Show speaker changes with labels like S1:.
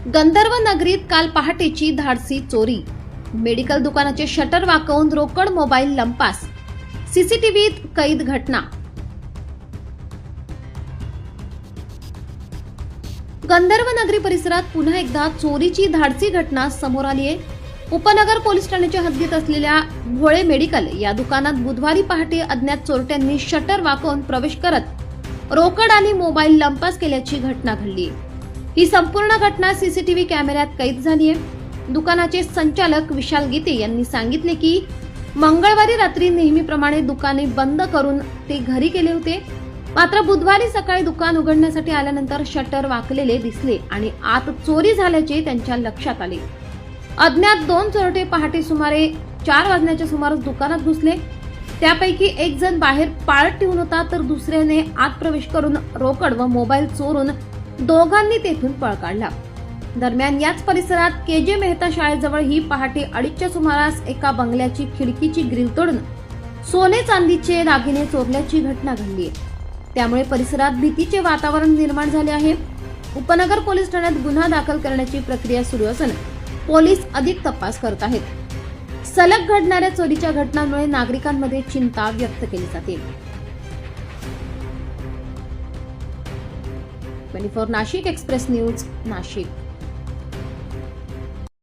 S1: गंधर्व नगरीत काल पहाटेची धाडसी चोरी. मेडिकल दुकानाचे शटर वाकवून रोकड मोबाईल लंपास. सीसीटीव्हीत कैद घटना. गंधर्व नगरी परिसरात पुन्हा एकदा चोरीची धाडसी घटना समोर आली आहे. उपनगर पोलीस ठाण्याच्या हद्दीत असलेल्या भोळे मेडिकल या दुकानात बुधवारी पहाटे अज्ञात चोरट्यांनी शटर वाकवून प्रवेश करत रोकड आणि मोबाईल लंपास केल्याची घटना घडली. ही संपूर्ण घटना सीसीटीव्ही कॅमेऱ्यात कैद झाली आहे. दुकानाचे संचालक विशाल गीते यांनी सांगितले की मंगळवारी रात्री नेहमीप्रमाणे दुकाने बंद करून ते घरी गेले होते. मात्र बुधवारी सकाळी दुकान उघडण्यासाठी आल्यानंतर शटर वाकलेले दिसले आणि आत चोरी झाल्याचे त्यांच्या लक्षात आले. अज्ञात 2 चोरटे पहाटे सुमारे 4 वाजण्याच्या सुमारास दुकानात घुसले. त्यापैकी एक जण बाहेर पाळत ठेवून होता, तर दुसऱ्याने आत प्रवेश करून रोकड व मोबाईल चोरून दोघांनी तेथून पळ काढला. दरम्यान याच परिसरात के.जे. मेहता शाळेजवळ ही पहाटे 2:30च्या सुमारास एका बंगल्याची खिडकीची ग्रिल तोडून सोने चांदीचे दागिने चोरल्याची घटना घडली आहे. त्यामुळे परिसरात भीतीचे वातावरण निर्माण झाले आहे. उपनगर पोलीस ठाण्यात गुन्हा दाखल करण्याची प्रक्रिया सुरू असून पोलीस अधिक तपास करत आहेत. सलग घडणाऱ्या चोरीच्या घटनांमुळे नागरिकांमध्ये चिंता व्यक्त केली जाते. 24 नाशिक एक्सप्रेस न्यूज, नाशिक.